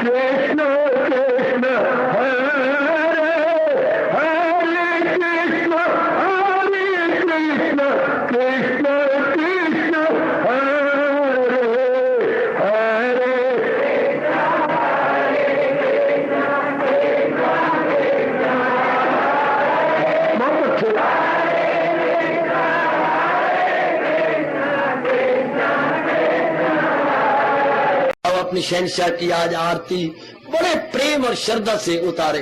कृष्ण कृष्ण हरे हरे कृष्ण कृष्ण कृष्ण कृष्ण हरे हरे बहुत अच्छे। अब अपनी शहंशाह की आज आरती बड़े प्रेम और श्रद्धा से उतारे।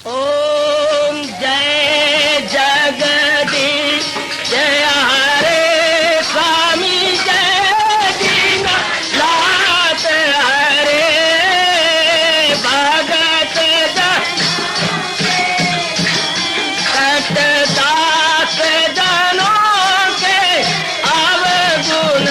ओम जय जगदीश जय हरे स्वामी जय दीनानाथ हरे भगत दास जनों के अवगुण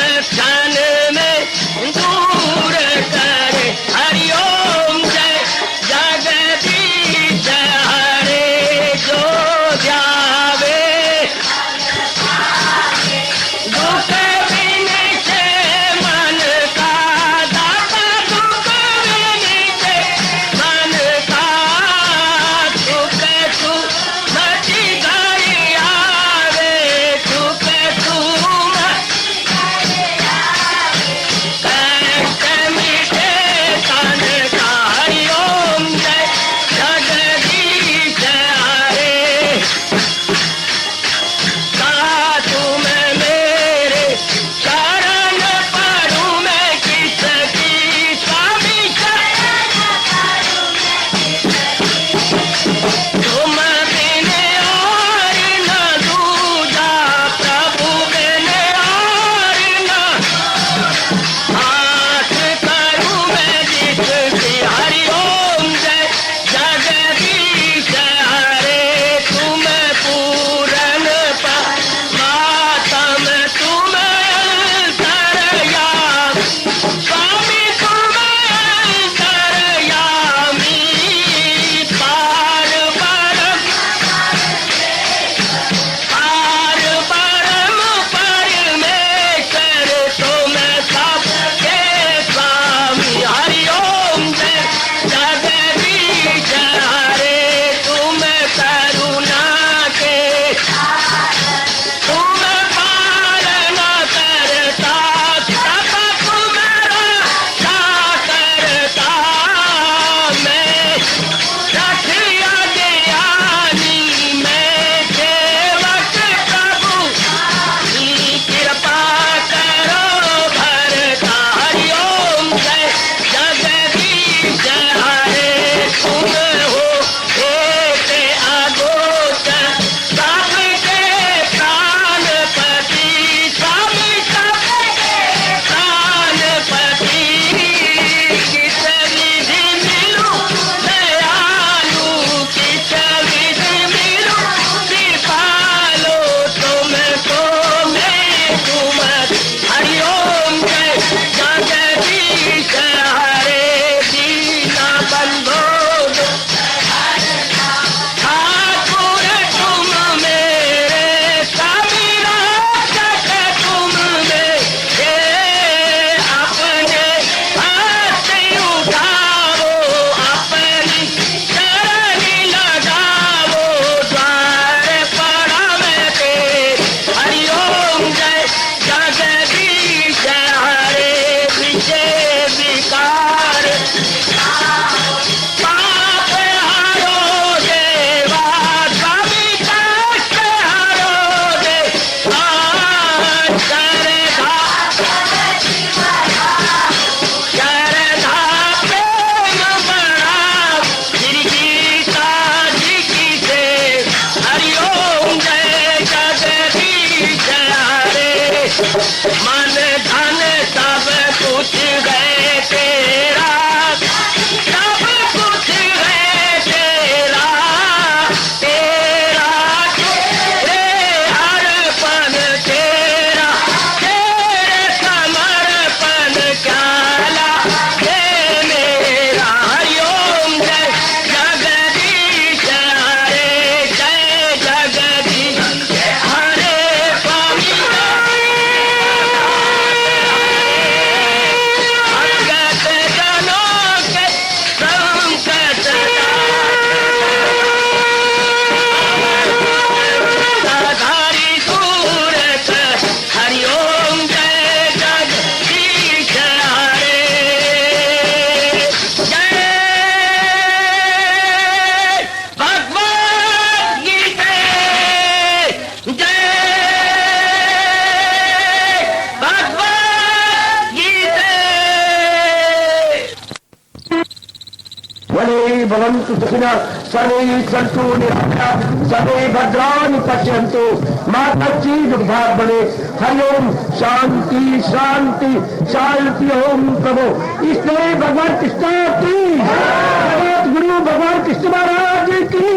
भवन्तु सुखिनः सर्वे सन्तु निरामयाः सर्वे भद्राणि पश्यन्तु मा कश्चित् दुर्भाग् भवेत्। हरि ओम शांति शांति शांति। ओम प्रभु इसलिए भगवान कृष्ण की जगत गुरु भगवान कृष्ण महाराज की।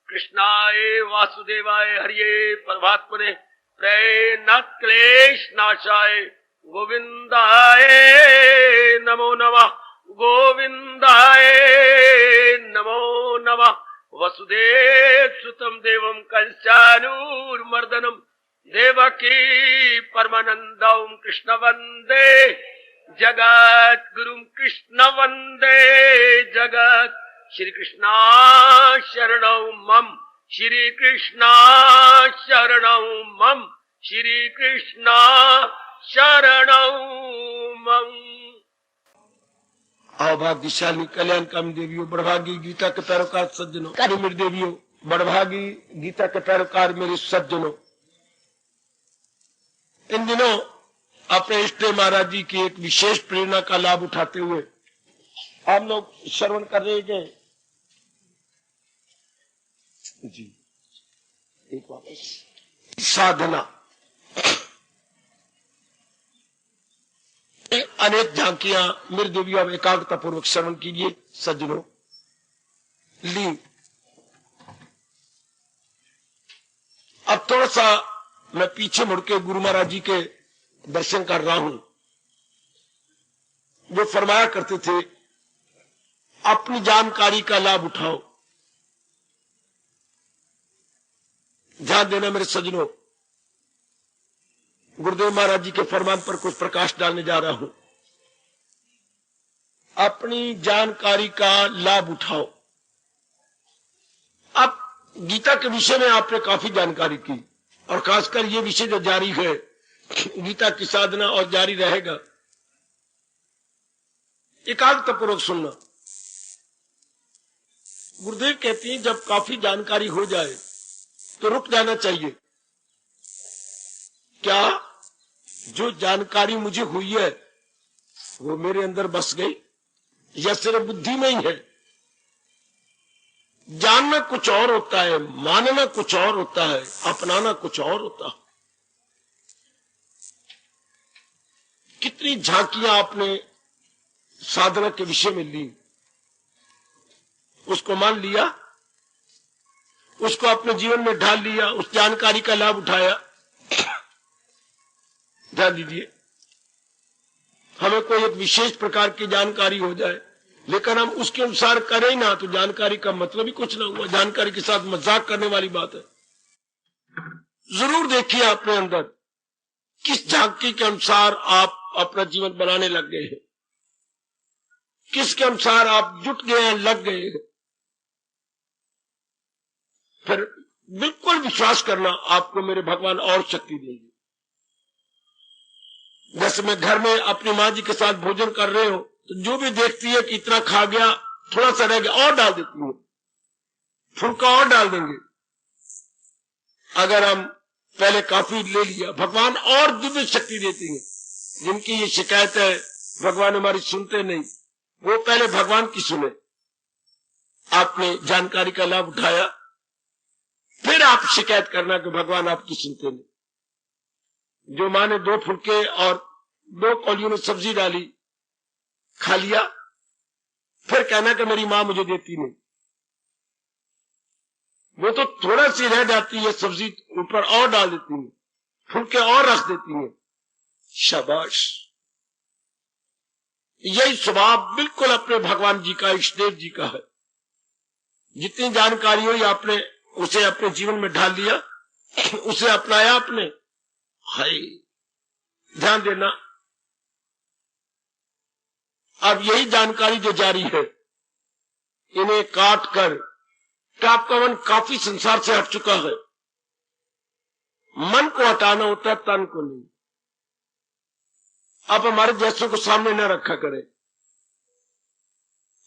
कृष्णाय वासुदेवाय हरिये परमात्मने प्रेम क्लेश नाशाय गोविंदाय नमो नमः गोविंदाय नमो नमः। वसुदेव सुतम देवम कंसानूरमर्दनम देवकी परमानंदम कृष्ण वंदे जगत गुरुम कृष्ण वंदे जगत। श्री कृष्णा शरणौ मम श्री कृष्णा शरणौ मम श्री कृष्णा शरणौ मम। आओ भाग्यशाली कल्याण कामी देवियों, बड़भागी गीता के पैरोकार सज्जनों, मेरी देवियों, बड़भागी गीता के पैरोकार मेरे सज्जनों, इन दिनों अपने इष्ट महाराज जी की एक विशेष प्रेरणा का लाभ उठाते हुए हम लोग श्रवण कर रहे हैं जी। एक वापस साधना अनेक झांकियां मेरे देवियों अब एकाग्रता पूर्वक श्रवण कीजिए सज्जनों। ली अब थोड़ा सा मैं पीछे मुड़ के गुरु महाराज जी के दर्शन कर रहा हूं। वो फरमाया करते थे अपनी जानकारी का लाभ उठाओ। ध्यान देना मेरे सज्जनों, गुरुदेव महाराज जी के फरमान पर कुछ प्रकाश डालने जा रहा हूं। अपनी जानकारी का लाभ उठाओ। अब गीता के विषय में आपने काफी जानकारी की और खासकर ये विषय जो जारी है गीता की साधना और जारी रहेगा, एकाग्रता पूर्वक सुनना। गुरुदेव कहते हैं जब काफी जानकारी हो जाए तो रुक जाना चाहिए। क्या जो जानकारी मुझे हुई है वो मेरे अंदर बस गई या सिर्फ बुद्धि में ही है? जानना कुछ और होता है, मानना कुछ और होता है, अपनाना कुछ और होता है। कितनी झांकियां आपने साधना के विषय में ली, उसको मान लिया, उसको अपने जीवन में ढाल लिया, उस जानकारी का लाभ उठाया। ध्यान दीजिए, हमें कोई एक विशेष प्रकार की जानकारी हो जाए लेकिन हम उसके अनुसार करें ना तो जानकारी का मतलब ही कुछ ना हुआ। जानकारी के साथ मजाक करने वाली बात है। जरूर देखिए अपने अंदर किस झांकी के अनुसार आप अपना जीवन बनाने लग गए हैं, किसके अनुसार आप जुट गए हैं, लग गए हैं। फिर बिल्कुल विश्वास करना आपको मेरे भगवान और शक्ति देंगे। जैसे मैं घर में अपनी माँ जी के साथ भोजन कर रहे हो तो जो भी देखती है कि इतना खा गया, थोड़ा सा रह गया, और डाल देती है, फुल्का और डाल देंगे। अगर हम पहले काफी ले लिया, भगवान और दिव्य शक्ति देती है। जिनकी ये शिकायत है भगवान हमारी सुनते नहीं, वो पहले भगवान की सुने। आपने जानकारी का लाभ उठाया, फिर आप शिकायत करना कि भगवान आपकी सुनते नहीं। जो माँ ने 2 फुलके और 2 कौलियों में सब्जी डाली, खा लिया, फिर कहना कि मेरी माँ मुझे देती नहीं। वो तो थोड़ा सी रह जाती है, सब्जी ऊपर और डाल देती है, फुलके और रख देती है। शाबाश, यही स्वभाव बिल्कुल अपने भगवान जी का, इष्टदेव जी का है। जितनी जानकारी हुई आपने उसे अपने जीवन में ढाल लिया, उसे अपनाया आपने। हाय, ध्यान देना, अब यही जानकारी जो जारी है, इन्हें काट कर तो आपका मन काफी संसार से हट चुका है। मन को हटाना होता है, तन को नहीं। आप हमारे जैसों को सामने न रखा करें।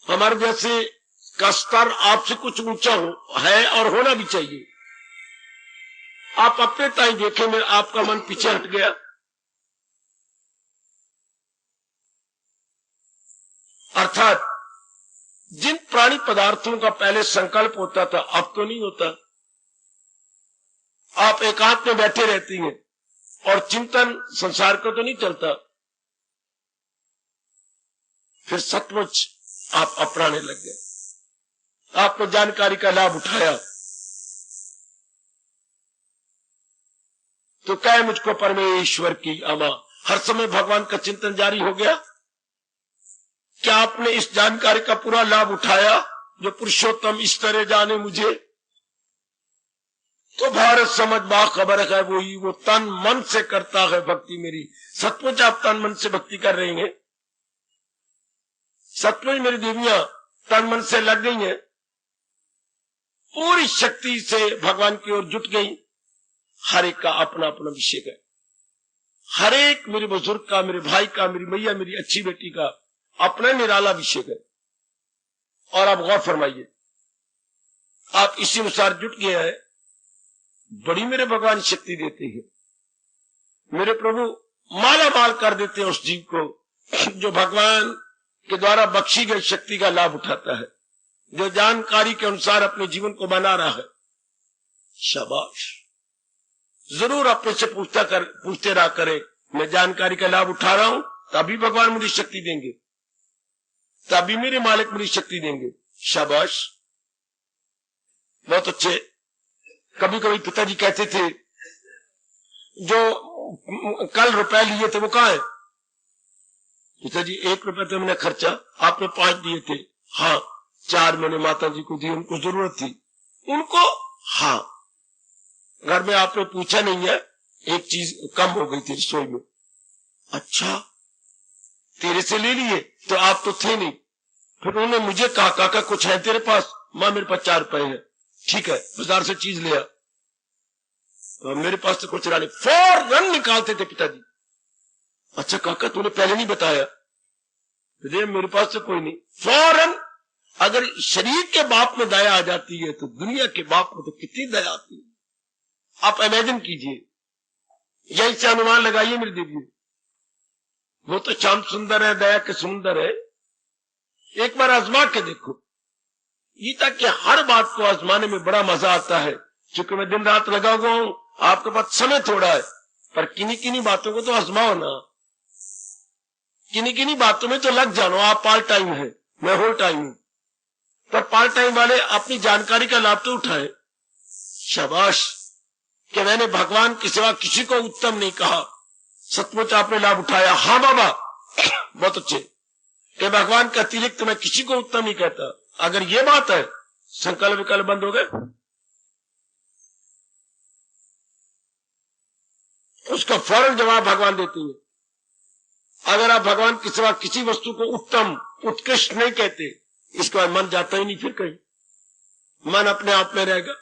हमारे जैसे का स्तर आपसे कुछ ऊंचा है और होना भी चाहिए। आप अपने ताई देखें में आपका मन पीछे हट गया, अर्थात जिन प्राणी पदार्थों का पहले संकल्प होता था अब तो नहीं होता। आप एकांत में बैठे रहती हैं और चिंतन संसार का तो नहीं चलता, फिर सचमुच आप अपनाने लग गए, आपने जानकारी का लाभ उठाया। तो कहे मुझको परमेश्वर की अमा, हर समय भगवान का चिंतन जारी हो गया। क्या आपने इस जानकारी का पूरा लाभ उठाया जो पुरुषोत्तम इस तरह जाने मुझे? तो भारत समझ बा खबर है वही, वो तन मन से करता है भक्ति मेरी। सचमुच आप तन मन से भक्ति कर रही हैं? सचमुच मेरी देवियां तन मन से लग गई हैं, पूरी शक्ति से भगवान की ओर जुट गई? हर एक का अपना अपना विषय है, हर एक मेरे बुजुर्ग का, मेरे भाई का, मेरी मैया, मेरी अच्छी बेटी का अपना निराला विषय है। और आप गौर फरमाइए, आप इसी अनुसार जुट गए हैं, बड़ी मेरे भगवान शक्ति देते हैं। मेरे प्रभु माला माल कर देते हैं उस जीव को जो भगवान के द्वारा बख्शी गई शक्ति का लाभ उठाता है, जो जानकारी के अनुसार अपने जीवन को बना रहा है। शाबाश, जरूर अपने से पूछते रहा करें, मैं जानकारी का लाभ उठा रहा हूं तभी भगवान मुझे शक्ति देंगे, तभी मेरे मालिक मुझे शक्ति देंगे। शाबाश, बहुत अच्छे। कभी कभी पिताजी कहते थे जो कल रुपए लिए थे वो कहाँ है? पिताजी 1 रुपए तो मैंने खर्चा, आपने 5 दिए थे। हाँ, 4 मैंने माता जी को दिए, उनको जरूरत थी उनको। हाँ, घर में आपने पूछा नहीं है, एक चीज कम हो गई थी रसोई में। अच्छा, तेरे से ले लिए? तो आप तो थे नहीं। फिर उन्होंने मुझे कहा काका कुछ है तेरे पास? मां मेरे पास 4 रुपए है। ठीक है, बाजार से चीज लिया, तो मेरे पास तो कुछ रहा नहीं। फौरन निकालते थे पिताजी। अच्छा काका तूने पहले नहीं बताया? मेरे पास तो कोई नहीं। फौरन, अगर शरीर के बाप में दया आ जाती है तो दुनिया के बाप में तो कितनी दया आती है। आप इमेजिन कीजिए, यही से अनुमान लगाइए मेरी देवी, वो तो श्याम सुंदर है, दया के सुंदर है। एक बार आजमा के देखो। गीता के हर बात को आजमाने में बड़ा मजा आता है। क्योंकि मैं दिन रात लगा हुआ हूं, आपके पास समय थोड़ा है, पर किन्हीं किन्हीं बातों को तो आजमाओ ना, किन्हीं किन्हीं बातों में तो लग जानो। आप पार्ट टाइम है, मैं होल टाइम हूं, पर पार्ट टाइम वाले अपनी जानकारी का लाभ तो उठाए। शाबाश, कि मैंने भगवान के सिवा किसी को उत्तम नहीं कहा, सचमुच आपने लाभ उठाया। हाँ बाबा, बहुत अच्छे, कि भगवान के अतिरिक्त मैं किसी को उत्तम नहीं कहता। अगर ये बात है, संकल्प विकल्प बंद हो गए। उसका फौरन जवाब भगवान देती है। अगर आप भगवान के सिवा किसी वस्तु को उत्तम उत्कृष्ट नहीं कहते, इसके बाद मन जाता ही नहीं फिर कहीं, मन अपने आप में रहेगा।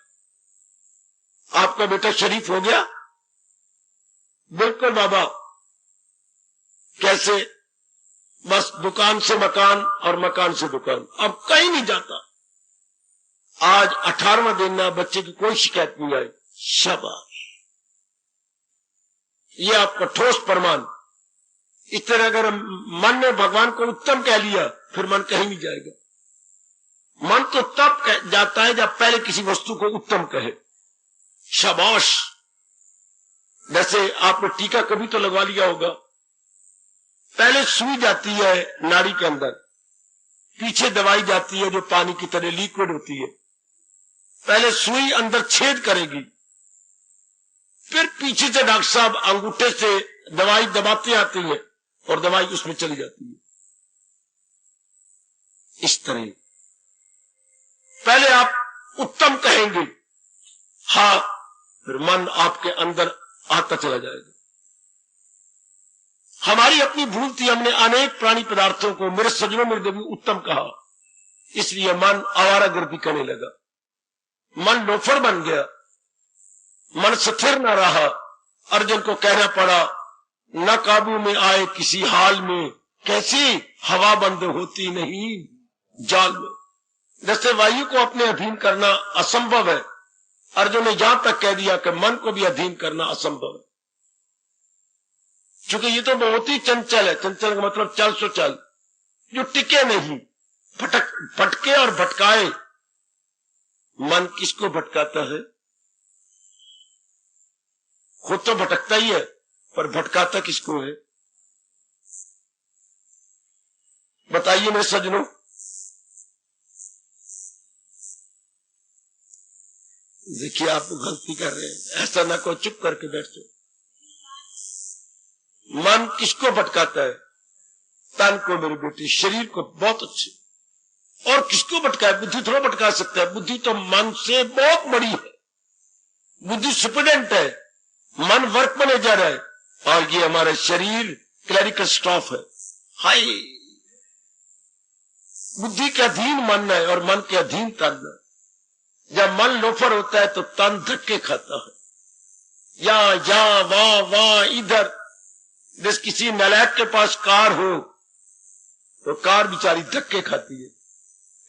आपका बेटा शरीफ हो गया? बिल्कुल बाबा। कैसे? बस दुकान से मकान और मकान से दुकान, अब कहीं नहीं जाता। आज 18वां दिन ना, बच्चे की कोई शिकायत नहीं आई। शाबाश, ये आपका ठोस प्रमाण। इस तरह अगर मन ने भगवान को उत्तम कह लिया, फिर मन कहीं नहीं जाएगा। मन तो तब जाता है जब पहले किसी वस्तु को उत्तम कहे। शाबाश, जैसे आपने टीका कभी तो लगवा लिया होगा। पहले सुई जाती है नाड़ी के अंदर, पीछे दवाई जाती है जो पानी की तरह लिक्विड होती है। पहले सुई अंदर छेद करेगी, फिर पीछे से डॉक्टर साहब अंगूठे से दवाई दबाते आती है और दवाई उसमें चली जाती है। इस तरह पहले आप उत्तम कहेंगे, हाँ, फिर मन आपके अंदर आता चला जाएगा। हमारी अपनी भूल थी, हमने अनेक प्राणी पदार्थों को मेरे सजनों मेरे देवी उत्तम कहा, इसलिए मन आवारागर्दी करने लगा, मन लोफर बन गया, मन स्थिर न रहा। अर्जुन को कहना पड़ा, न काबू में आए किसी हाल में, कैसी हवा बंद होती नहीं जाल में। जैसे वायु को अपने अधीन करना असंभव है, अर्जुन ने यहां तक कह दिया कि मन को भी अधीन करना असंभव है। क्योंकि ये तो बहुत ही चंचल है। चंचल का मतलब चल सो चल, जो टिके नहीं। भटके और भटकाए। मन किसको भटकाता है? खुद तो भटकता ही है, पर भटकाता किसको है? बताइए मेरे सज्जनों। देखिए आप गलती कर रहे हैं, ऐसा ना को चुप करके बैठ जाओ। मन किसको भटकाता है? तन को मेरे बेटे, शरीर को। बहुत अच्छे। और किसको भटकाए? बुद्धि थोड़ा भटका सकता है। बुद्धि तो मन से बहुत बड़ी है। बुद्धि सुपरडेंट है, मन वर्क बने जा रहा है, और ये हमारा शरीर क्लरिकल स्टाफ है। हाय, बुद्धि के अधीन मन है और मन के अधीन तन है। जब मन लोफर होता है तो तन धक्के खाता है, या वहां इधर। जैसे किसी नालायक के पास कार हो तो कार बेचारी धक्के खाती है,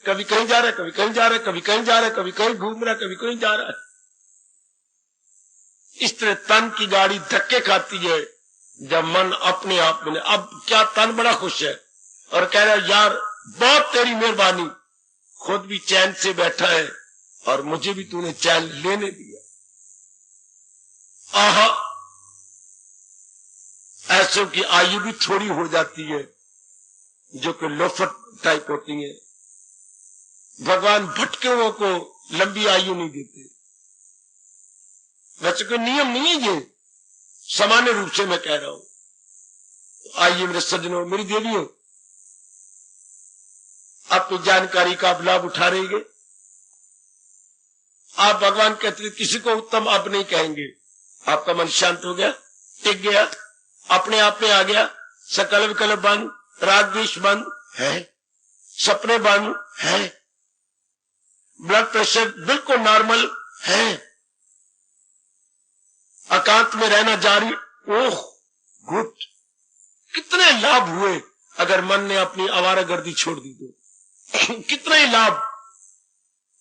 कभी कहीं जा रहा है, कभी कहीं जा रहा है, कभी कहीं जा रहा है, कभी कहीं घूम रहा है, कभी कहीं जा रहा है। इस तरह तन की गाड़ी धक्के खाती है जब मन अपने आप में। अब क्या तन बड़ा खुश है और कह रहा है यार बहुत तेरी मेहरबानी, खुद भी चैन से बैठा है और मुझे भी तूने चैन लेने दिया। आहा, ऐसों की आयु भी थोड़ी हो जाती है जो कि लोफर टाइप होती है। भगवान भटके हुओं को लंबी आयु नहीं देते। वैसे कोई नियम नहीं है, ये सामान्य रूप से मैं कह रहा हूं। आइए मेरे सज्जनों, मेरी देवियों, अपनी जानकारी का आप लाभ उठा रहे हैं। आप भगवान के अतिरिक्त किसी को उत्तम अब नहीं कहेंगे। आपका मन शांत हो गया, टिक गया, अपने आप में आ गया, सकल विकल्प बंद, राग द्वेष बंद है, सपने बंद है, ब्लड प्रेशर बिल्कुल नॉर्मल है, एकांत में रहना जारी। ओह गुड, कितने लाभ हुए अगर मन ने अपनी आवारागर्दी छोड़ दी तो। कितने ही लाभ,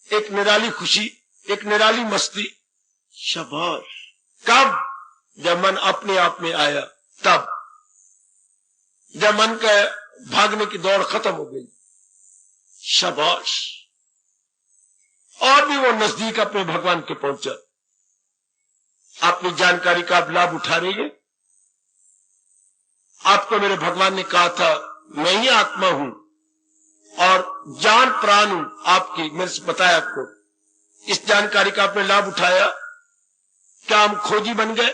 एक निराली खुशी, एक निराली मस्ती। शाबाश। कब? जब मन अपने आप में आया, तब जब मन का भागने की दौड़ खत्म हो गई। शाबाश। और भी वो नजदीक अपने भगवान के पहुंचा। अपनी जानकारी का आप लाभ उठा रही है। आपको मेरे भगवान ने कहा था मैं ही आत्मा हूं और जान प्राण हूं आपकी। मैंने बताया आपको, इस जानकारी का आपने लाभ उठाया। क्या हम खोजी बन गए?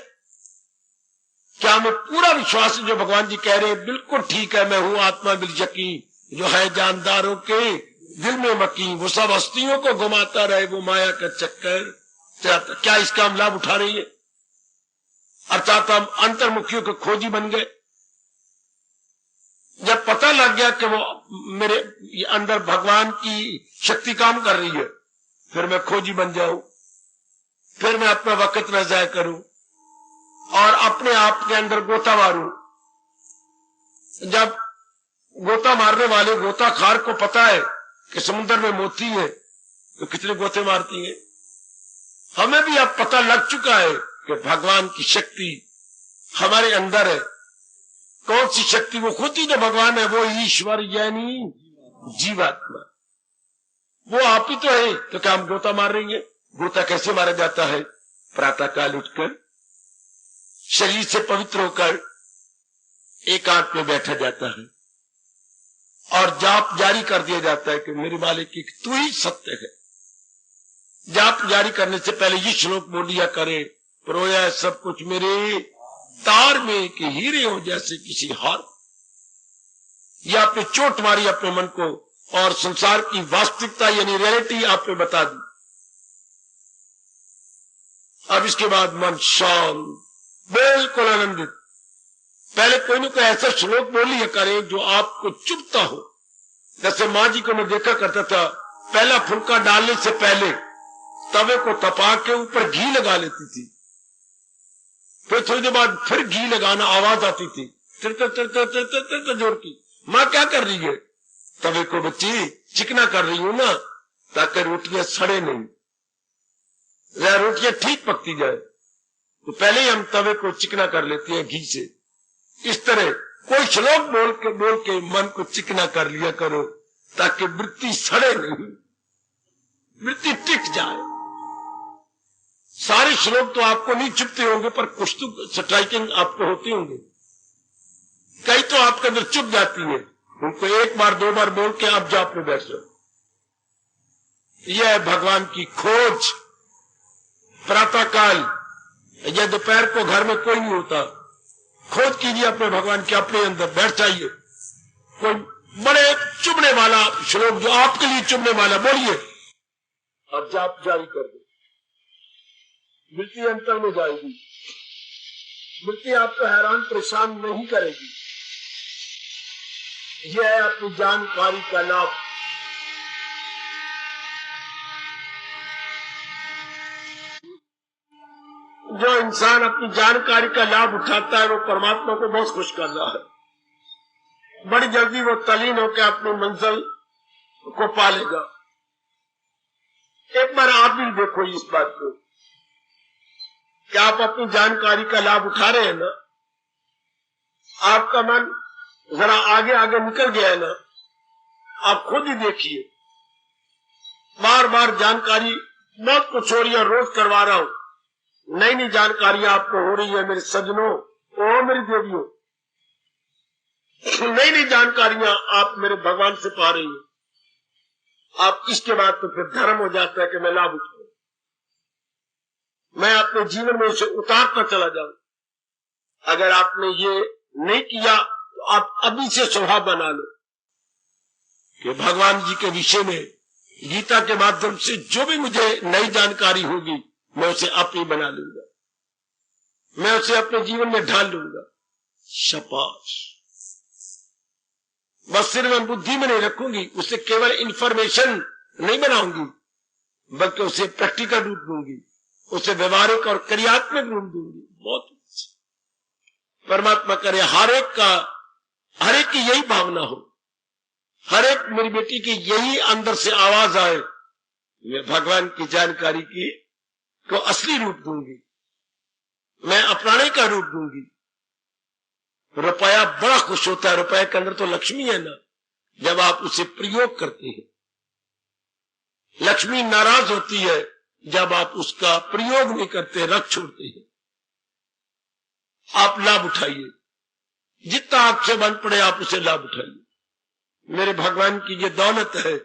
क्या हमें पूरा विश्वास है जो भगवान जी कह रहे हैं बिल्कुल ठीक है, मैं हूं आत्मा बिल यकीन, जो है जानदारों के दिल में मकीन, वो सब हस्तियों को घुमाता रहे वो माया का चक्कर। क्या इसका हम लाभ उठा रही है? अर्थात हम अंतर्मुखियों के खोजी बन गए। जब पता लग गया कि वो मेरे अंदर भगवान की शक्ति काम कर रही है, फिर मैं खोजी बन जाऊं, फिर मैं अपना वक्त न जाया करूं और अपने आप के अंदर गोता मारूं। जब गोता मारने वाले गोताखार को पता है कि समुद्र में मोती है तो कितने गोते मारती है। हमें भी अब पता लग चुका है कि भगवान की शक्ति हमारे अंदर है। कौन सी शक्ति? वो खुद ही तो भगवान है, वो ईश्वर यानी जीवात्मा, वो आप ही तो है। तो क्या हम गोता मार रही है? गोता कैसे मारा जाता है? प्रातः काल उठकर शरीर से पवित्र होकर एकांत में बैठा जाता है और जाप जारी कर दिया जाता है कि मेरे मालिक की तू ही सत्य है। जाप जारी करने से पहले ये श्लोक बोल लिया करे, परोया सब कुछ मेरे तार में कि हीरे हो जैसे किसी हार। ये आपने चोट मारी अपने मन को और संसार की वास्तविकता यानी रियलिटी आपने बता दी। अब इसके बाद मन शांत, बिल्कुल आनंदित। पहले कोई न कोई ऐसा श्लोक बोल लिया करे जो आपको चुभता हो। जैसे माँ जी को मैं देखा करता था, पहला फुलका डालने से पहले तवे को तपा के ऊपर घी लगा लेती थी, फिर थोड़ी देर बाद फिर घी लगाना आवाज आती थी तिर तिर तिर तिर तिर तिर तिर जोर की। माँ क्या कर रही है? तवे को बच्ची चिकना कर रही हूं ना, ताकि रोटियां सड़े नहीं, या रोटियां ठीक पकती जाए। तो पहले ही हम तवे को चिकना कर लेते हैं घी से। इस तरह कोई श्लोक बोल के मन को चिकना कर लिया करो ताकि वृत्ति सड़े नहीं, वृत्ति टिक जाए। सारे श्लोक तो आपको नहीं चुपते होंगे, पर कुछ तो स्ट्राइकिंग आपको होती होंगे। कई तो आपके अंदर चुप जाती है, उनको एक बार दो बार बोल के आप जाप में बैठ जाओ। यह है भगवान की खोज। प्रातः काल या दोपहर को घर में कोई नहीं होता, खोज कीजिए अपने भगवान के, अपने अंदर बैठ जाइए। कोई बड़े चुभने वाला श्लोक जो आपके लिए चुभने वाला बोलिए और जाप जारी कर दो। वृत्ति अंतर में जाएगी, वृत्ति आपको हैरान परेशान नहीं करेगी। यह है अपनी जानकारी का लाभ। जो इंसान अपनी जानकारी का लाभ उठाता है वो परमात्मा को बहुत खुश कर रहा है। बड़ी जल्दी वो तल्लीन होकर अपनी मंजिल को पालेगा। एक बार आप भी देखो इस बात को, क्या आप अपनी जानकारी का लाभ उठा रहे हैं ना? आपका मन जरा आगे आगे निकल गया है ना? आप खुद ही देखिए, बार बार जानकारी बहुत कुछ हो रही है, रोज करवा रहा हूं, नई नई जानकारी आपको हो रही है मेरे सज्जनों, ओ मेरी देवियों, नई नई जानकारियां आप मेरे भगवान से पा रही हैं। आप इसके बाद तो फिर धर्म हो जाता है कि मैं लाभ उठाऊं, मैं अपने जीवन में उसे उतारता चला जाऊं। अगर आपने ये नहीं किया तो आप अभी से स्वभाव बना लो कि भगवान जी के विषय में गीता के माध्यम से जो भी मुझे नई जानकारी होगी मैं उसे अपनी बना लूंगा, मैं उसे अपने जीवन में ढाल लूंगा। शाबाश। बस सिर्फ मैं बुद्धि में नहीं रखूंगी, उसे केवल इंफॉर्मेशन नहीं बनाऊंगी, बल्कि उसे प्रैक्टिकल रूप दूंगी, उसे व्यवहारिक और क्रियात्मक रूप दूंगी। बहुत परमात्मा करे हर एक की यही भावना हो, हर एक मेरी बेटी की यही अंदर से आवाज आए, मैं भगवान की जानकारी की को असली रूप दूंगी, मैं अपनाने का रूप दूंगी। रुपया बड़ा खुश होता है, रुपये के अंदर तो लक्ष्मी है ना, जब आप उसे प्रयोग करते हैं। लक्ष्मी नाराज होती है जब आप उसका प्रयोग नहीं करते, रख छोड़ते हैं। आप लाभ उठाइए, जितना आपसे बन पड़े आप उसे लाभ उठाइए। मेरे भगवान की ये दौलत है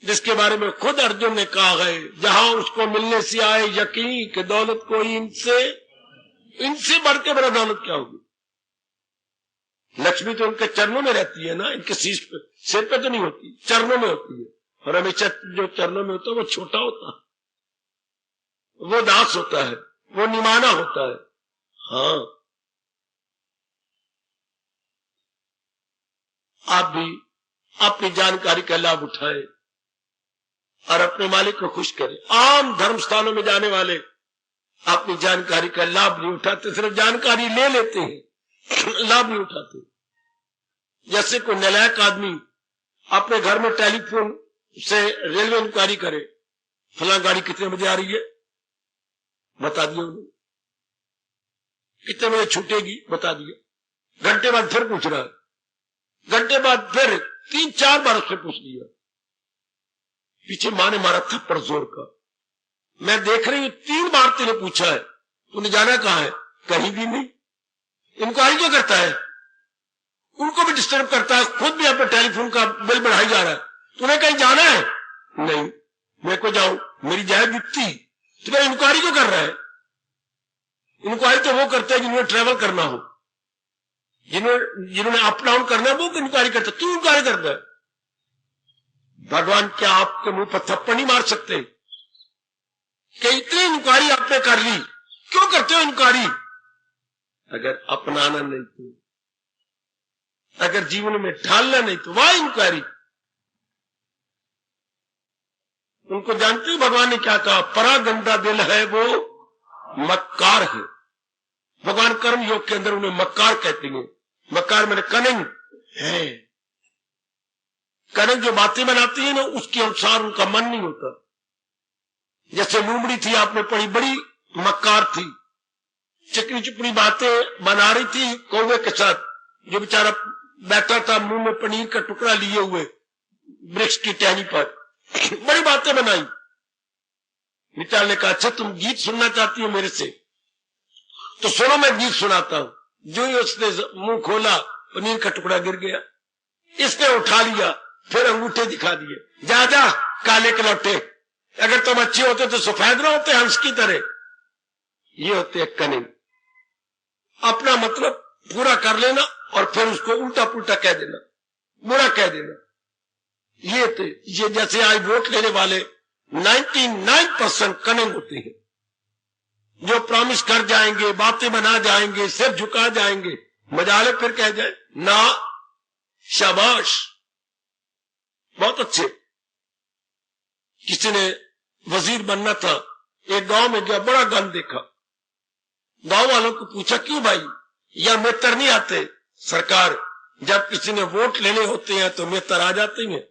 जिसके बारे में खुद अर्जुन ने कहा है, जहां उसको मिलने से आए यकीन कि दौलत कोई इनसे बढ़ के बड़ा दौलत क्या होगी। लक्ष्मी तो उनके चरणों में रहती है ना, इनके सिर पे तो नहीं होती, चरणों में होती है। और हमेशा जो चरणों में होता है वो छोटा होता है, वो दास होता है, वो निमाना होता है। हाँ, आप भी अपनी जानकारी का लाभ उठाए और अपने मालिक को खुश करें। आम धर्म स्थानों में जाने वाले अपनी जानकारी का लाभ नहीं उठाते, सिर्फ जानकारी ले लेते हैं, लाभ नहीं उठाते। जैसे कोई नालायक आदमी अपने घर में टेलीफोन से रेलवे इंक्वायरी करे, फलां गाड़ी कितने बजे आ रही है, बता दिया उन्होंने, कितने बजे छूटेगी, बता दिया। घंटे बाद फिर पूछ रहा है, घंटे बाद फिर 3-4 बार उससे पूछ लिया। पीछे माँ ने मारा थप्पड़ जोर का, मैं देख रही हूं 3 बार तेने पूछा है, तूने जाना कहां है, कहीं भी नहीं। इंक्वायरी क्यों करता है, उनको भी डिस्टर्ब करता है, खुद भी अपने टेलीफोन का बिल बढ़ाई जा रहा है। तूने कहीं जाना है, नहीं, मैं को जाऊं, मेरी जायज जुटती, तो मैं इंक्वायरी क्यों कर रहा है। इंक्वायरी तो वो करते हैं जिन्होंने ट्रेवल करना हो, जिन्होंने अप डाउन करना है, वो इंक्वायरी करता है, तू इंक्वायरी करता है। भगवान क्या आपके मुंह पर थप्पड़ नहीं मार सकते कि इतनी इंक्वायरी आपने कर ली, क्यों करते हो इंक्वायरी। अगर अपनाना नहीं तो, अगर जीवन में ढालना नहीं तो वह इंक्वायरी। उनको जानते हो भगवान ने क्या कहा, परा गंदा दिल है वो मक्कार है। भगवान कर्म योग के अंदर उन्हें मक्कार कहते हैं। मक्कार मैंने कनिंग है, कनिंग जो बातें बनाती है ना उसके अनुसार उनका मन नहीं होता। जैसे लूमड़ी थी, आपने पढ़ी, बड़ी मक्कार थी, चिकनी चुपड़ी बातें बना रही थी कौवे के साथ। जो बेचारा बैठा था मुंह में पनीर का टुकड़ा लिए हुए, वृक्ष की टहनी पर बड़ी बातें बनाई। मिताल ने कहा, अच्छा तुम गीत सुनना चाहती हो मेरे से, तो सुनो मैं गीत सुनाता हूं। जो ही उसने मुंह खोला, पनीर का टुकड़ा गिर गया। इसने उठा लिया, फिर अंगूठे दिखा दिए, जा जा काले के लौटे, अगर तुम अच्छे होते तो सफेद ना होते हंस की तरह। ये होते हैं कनिंग, अपना मतलब पूरा कर लेना और फिर उसको उल्टा पुल्टा कह देना, बुरा कह देना। ये जैसे आज वोट लेने वाले 99% कनिंग होते हैं, जो प्रॉमिस कर जाएंगे, बातें बना जाएंगे, सिर झुका जाएंगे, मजाले फिर कह जाए ना शाबाश बहुत अच्छे। किसी ने वजीर बनना था, एक गांव में गया, बड़ा गंद देखा। गांव वालों को पूछा, क्यों भाई या मित्र नहीं आते? सरकार, जब किसी ने वोट लेने होते हैं तो मित्र आ जाते हैं,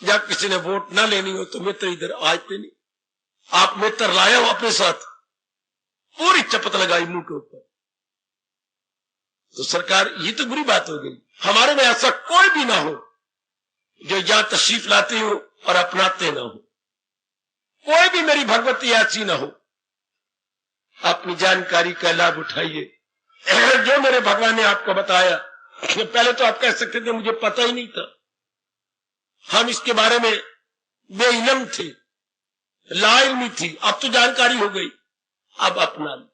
जब किसी ने वोट ना लेनी हो तो मित्र इधर आते नहीं। आप मित्र लाए हो अपने साथ? पूरी चपत लगाई मुंह के ऊपर। तो सरकार, ये तो बुरी बात हो गई, हमारे में ऐसा कोई भी ना हो जो यहां तशरीफ लाते हो और अपनाते ना हो, कोई भी मेरी भगवती ऐसी ना हो। अपनी जानकारी का लाभ उठाइए, जो मेरे भगवान ने आपको बताया। पहले तो आप कह सकते थे मुझे पता ही नहीं था, हम इसके बारे में बेइल्म थे, लाइल्मी थी, अब तो जानकारी हो गई, अब अपना लो।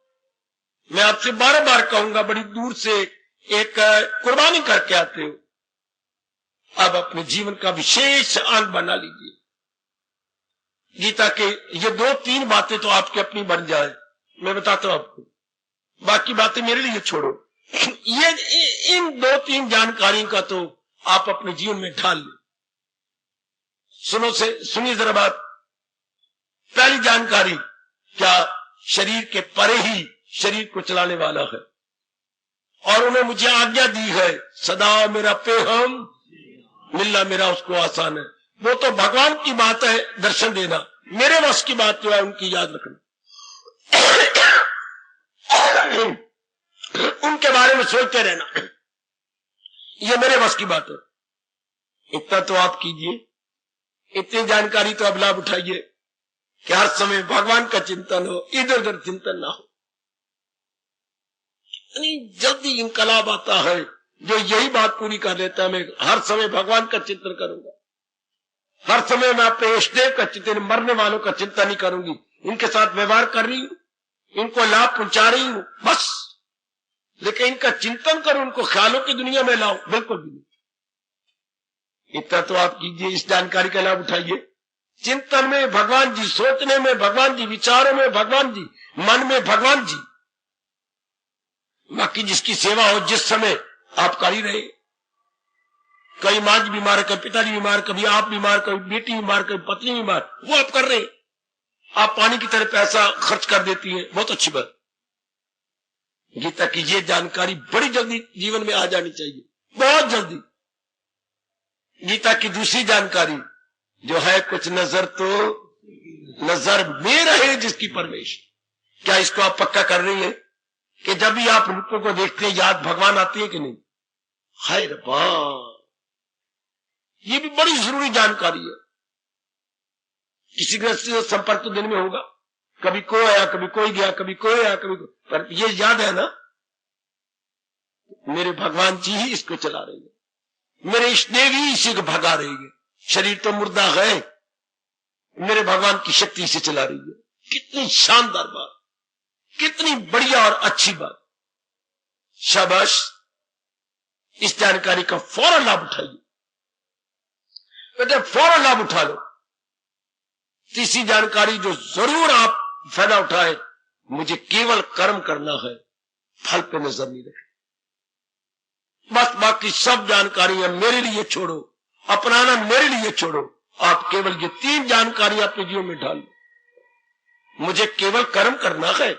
मैं आपसे बार बार कहूंगा, बड़ी दूर से एक कुर्बानी करके आते हो, अब अपने जीवन का विशेष अंग बना लीजिए। गीता के ये 2-3 बातें तो आपकी अपनी बन जाए, मैं बताता हूं आपको, बाकी बातें मेरे लिए छोड़ो। ये इन 2-3 जानकारियों का तो आप अपने जीवन में ढाल ले। सुनिए जरा बात। पहली जानकारी, क्या शरीर के परे ही शरीर को चलाने वाला है, और उन्हें मुझे आज्ञा दी है, सदा मेरा पेहम मिलना मेरा उसको आसान है। वो तो भगवान की बात है, दर्शन देना, मेरे वश की बात जो है उनकी याद रखना। उनके बारे में सोचते रहना, ये मेरे वश की बात है। इतना तो आप कीजिए, इतनी जानकारी तो अब लाभ उठाइए कि हर समय भगवान का चिंतन हो, इधर उधर चिंतन ना हो। कितनी जल्दी इनकलाब आता है जो यही बात पूरी कर लेता है, मैं हर समय भगवान का चिंतन करूंगा, हर समय मैं अपने इष्टदेव का चिंतन, मरने वालों का चिंतन नहीं करूंगी, इनके साथ व्यवहार कर रही हूं, इनको लाभ पहुंचा रही हूं बस, लेकिन इनका चिंतन करो, उनको ख्यालों की दुनिया में लाओ, बिल्कुल भी नहीं। इतना तो आप कीजिए, इस जानकारी का लाभ उठाइए। चिंतन में भगवान जी, सोचने में भगवान जी, विचारों में भगवान जी, मन में भगवान जी। बाकी जिसकी सेवा हो, जिस समय आप कर ही रहे। कई मां जी बीमार है, कभी पिताजी बीमार, कभी आप बीमार, कभी बेटी बीमार, कभी पत्नी बीमार, वो आप कर रहे। आप पानी की तरह पैसा खर्च कर देती है, बहुत अच्छी बात। गीता की ये जानकारी बड़ी जल्दी जीवन में आ जानी चाहिए, बहुत जल्दी। गीता की दूसरी जानकारी जो है, कुछ नजर तो नजर में रहे जिसकी परवेश। क्या इसको आप पक्का कर रही है कि जब भी आप रूपों को देखते हैं याद भगवान आती है कि नहीं? हाय रब्बा, ये भी बड़ी जरूरी जानकारी है। किसी गृहस्थी से संपर्क तो दिन में होगा, कभी कोई आया, कभी कोई गया, कभी कोई आया, कभी कोई, पर ये याद है ना, मेरे भगवान जी ही इसको चला रहे हैं, मेरे इष्ट देव ही इसी को भगा रही है। शरीर तो मुर्दा है, मेरे भगवान की शक्ति इसे चला रही है। कितनी शानदार बात, कितनी बढ़िया और अच्छी बात। शाबाश, इस जानकारी का फौरन लाभ उठाइए, बेटे फौरन लाभ उठा लो। तीसरी जानकारी जो जरूर आप फायदा उठाए, मुझे केवल कर्म करना है, फल पे नजर नहीं रखना। बस बाकी सब जानकारियां मेरे लिए छोड़ो, अपनाना मेरे लिए छोड़ो। आप केवल ये 3 जानकारी अपने जीवन में डालो। मुझे केवल कर्म करना है,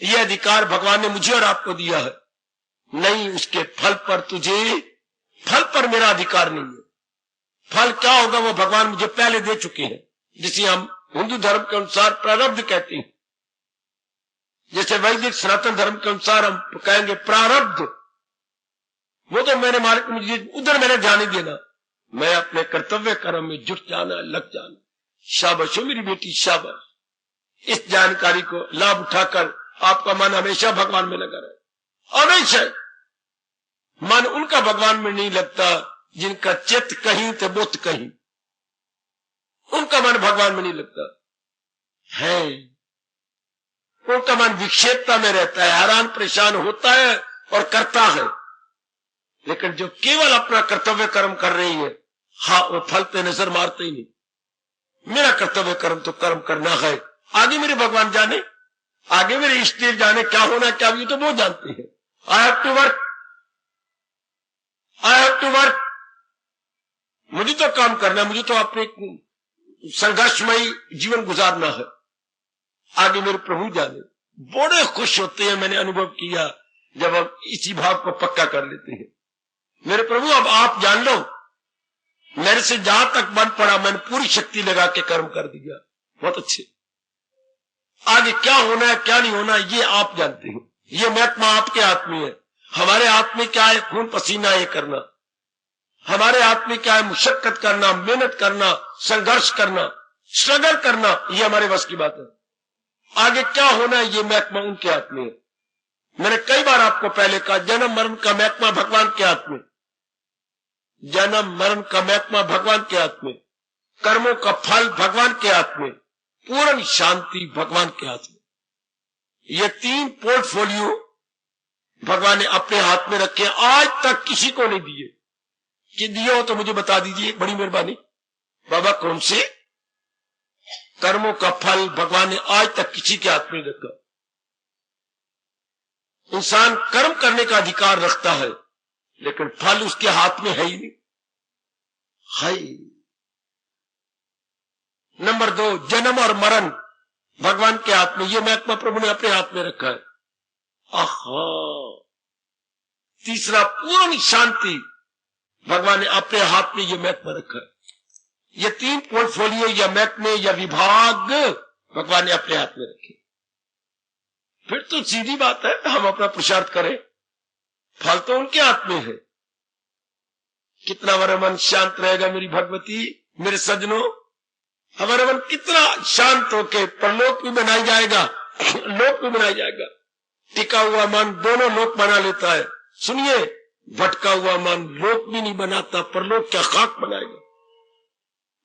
यह अधिकार भगवान ने मुझे और आपको दिया है। नहीं, उसके फल पर तुझे, फल पर मेरा अधिकार नहीं है। फल क्या होगा वो भगवान मुझे पहले दे चुके हैं, जिसे हम हिंदू धर्म के अनुसार प्रारब्ध कहते हैं। जैसे वैदिक सनातन धर्म के अनुसार हम कहेंगे प्रारब्ध, वो तो मेरे मालिक मुझे उधर मैंने ध्यान नहीं देना, मैं अपने कर्तव्य कर्म में जुट जाना, लग जाना। शाबाश हो मेरी बेटी, शाबाश। इस जानकारी को लाभ उठाकर आपका मन हमेशा भगवान में लगा रहे। हमेशा मन उनका भगवान में नहीं लगता जिनका चित्त कहीं तो बुत कहीं, उनका मन भगवान में नहीं लगता है। उनका मन विक्षेपता में रहता है, हैरान परेशान होता है और करता है। लेकिन जो केवल अपना कर्तव्य कर्म कर रही है, हाँ, वो फल पे नजर मारते ही नहीं। मेरा कर्तव्य कर्म तो कर्म करना है, आगे मेरे भगवान जाने, आगे मेरे इष्ट देव जाने क्या होना क्या, ये तो वो जानते हैं। I have to work, I have to work. मुझे तो काम करना है, मुझे तो अपने संघर्षमयी जीवन गुजारना है, आगे मेरे प्रभु जाने। बड़े खुश होते हैं, मैंने अनुभव किया जब हम इसी भाव को पक्का कर लेते हैं। मेरे प्रभु अब आप जान लो, मेरे से जहां तक बन पड़ा मैंने पूरी शक्ति लगा के कर्म कर दिया, बहुत अच्छे। आगे क्या होना है क्या नहीं होना ये आप जानते हो, ये महत्मा आपके हाथ में है। हमारे हाथ में क्या है? खून पसीना ये करना। हमारे हाथ में क्या है? मुशक्कत करना, मेहनत करना, संघर्ष करना, स्ट्रगल करना, ये हमारे बस की बात है। आगे क्या होना है ये महत्मा उनके हाथ में है। मैंने कई बार आपको पहले कहा, जन्म मरण का महत्मा भगवान के हाथ में, जन्म मरण का महत्मा भगवान के हाथ में, कर्मों का फल भगवान के हाथ में, पूर्ण शांति भगवान के हाथ में। ये तीन पोर्टफोलियो भगवान ने अपने हाथ में रखे, आज तक किसी को नहीं दिए। कि दिए हो तो मुझे बता दीजिए, बड़ी मेहरबानी। बाबा कौन से? कर्मों का फल भगवान ने आज तक किसी के हाथ में रखा। इंसान कर्म करने का अधिकार रखता है, लेकिन फल उसके हाथ में है ही नहीं, है। नंबर 2, जन्म और मरण भगवान के हाथ में, ये महत्मा प्रभु ने अपने हाथ में रखा है। आहा। तीसरा, पूर्ण शांति भगवान ने अपने हाथ में ये महत्मा रखा है। ये तीन पोर्टफोलियो या महत्मे या विभाग भगवान ने अपने हाथ में रखे। फिर तो सीधी बात है, हम अपना पुरुषार्थ करें, फल तो उनके हाथ में है। कितना हमारा मन शांत रहेगा मेरी भगवती, मेरे सज्जनों, हमारा मन कितना शांत होके परलोक भी बनाया जाएगा, लोक भी बनाया जाएगा। टिका हुआ मन दोनों लोक बना लेता है। सुनिए, भटका हुआ मन लोक भी नहीं बनाता, परलोक क्या खाक बनाएगा।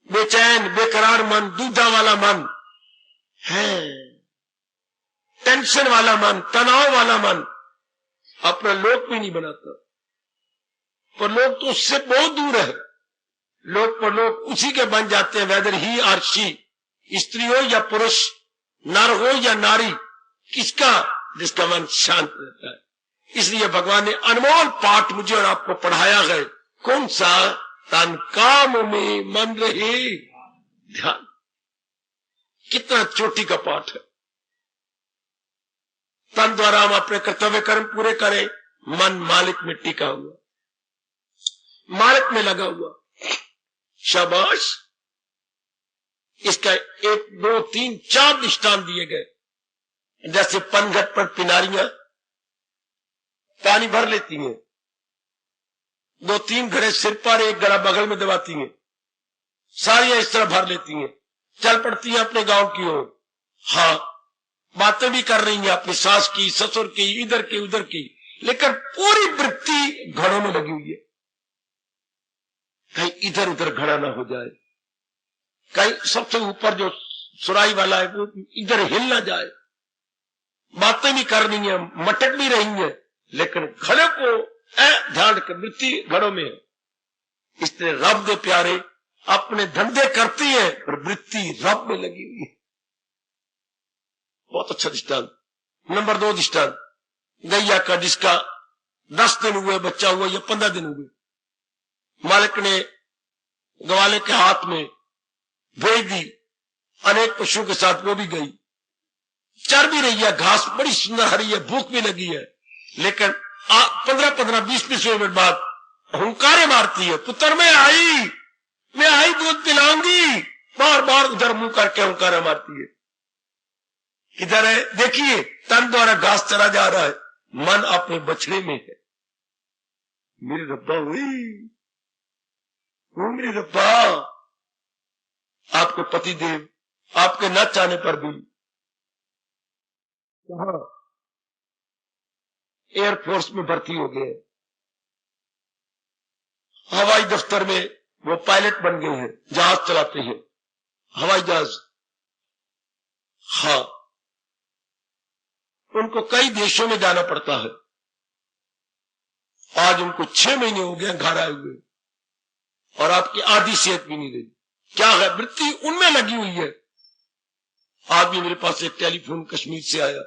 बेचैन बेकरार मन, दूधा वाला मन है, टेंशन वाला मन, तनाव वाला मन अपना लोक भी नहीं बनाता। परलोक तो उससे बहुत दूर है। लोक परलोक उसी के बन जाते हैं, वेदर ही और शी, स्त्री हो या पुरुष, नर हो या नारी, किसका? जिसका मन शांत रहता है। इसलिए भगवान ने अनमोल पाठ मुझे और आपको पढ़ाया है। कौन सा? तन काम में मन रहे ध्यान। कितना चोटी का पाठ है। तन द्वारा हम अपने कर्तव्य कर्म पूरे करें, मन मालिक में टिका हुआ, मालिक में लगा हुआ। शाबाश। इसका 1, 2, 3, 4 दृष्टांत दिए गए। जैसे पनघट पर पिनारियां पानी भर लेती हैं, 2-3 घड़े सिर पर, एक घड़ा बगल में दबाती हैं, सारियां इस तरह भर लेती हैं, चल पड़ती हैं अपने गांव की ओर। हाँ, बातें भी कर रही हैं अपनी सास की, ससुर की, इधर की उधर की, लेकिन पूरी वृत्ति घड़ों में लगी हुई है। कहीं इधर उधर घड़ा ना हो जाए, कहीं सबसे ऊपर जो सुराई वाला है वो इधर हिल ना जाए। बातें भी कर रही है, मटक भी रही है, लेकिन घड़े को ध्यान रख, वृत्ति घड़ों में है। इसलिए रब दे प्यारे अपने धंधे करती है और वृत्ति रब में लगी हुई है। बहुत अच्छा दृष्टांत। नंबर 2 दृष्टांत, गैया का जिसका 10 दिन हुए बच्चा हुआ या 15 दिन हुए, मालिक ने ग्वाले के हाथ में भेज दी, अनेक पशुओं के साथ वो भी गई, चर भी रही है, घास बड़ी सुंदर हरी है, भूख भी लगी है, लेकिन 15-15, 20-20 मिनट बाद हुंकारे मारती है, पुत्र मैं आई दूध पिलाऊंगी। बार बार उधर मुंह करके हुंकारा मारती है। किधर है? देखिए, तन द्वारा घास चला जा रहा है, मन अपने बछड़े में है। मेरे रब्बा हुई, मेरे रब्बा, आपके पतिदेव आपके न चाहने पर भी कहा एयरफोर्स में भर्ती हो गए, हवाई दफ्तर में वो पायलट बन गए हैं, जहाज चलाते हैं, हवाई जहाज। हाँ, उनको कई देशों में जाना पड़ता है। आज उनको 6 महीने हो गए घर आए हुए और आपकी आधी सेहत भी नहीं रही। क्या है, वृत्ति उनमें लगी हुई है। आज भी मेरे पास एक टेलीफोन कश्मीर से आया,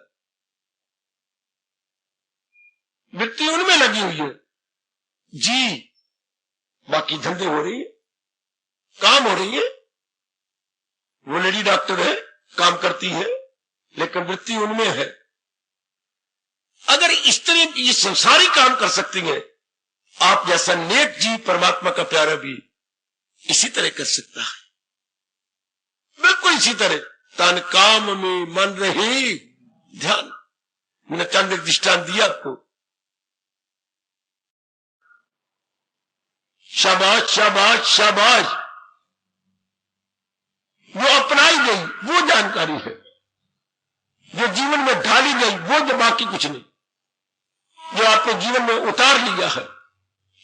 वृत्ति उनमें लगी हुई है जी। बाकी धंधे हो रही है, काम हो रही है, वो लेडी डॉक्टर है, काम करती है, लेकिन वृत्ति उनमें है। अगर इस तरह ये संसारी काम कर सकती हैं, आप जैसा नेक जीव परमात्मा का प्यारा भी इसी तरह कर सकता है, बिल्कुल इसी तरह। तन काम में मन रहे ध्यान। मैंने चंद एक दृष्टांत दिया आपको। शाबाश शाबाश शाबाश, वो अपनाई गई वो जानकारी है, जो जीवन में ढाली गई वो, जो बाकी कुछ नहीं, जो आपने जीवन में उतार लिया है।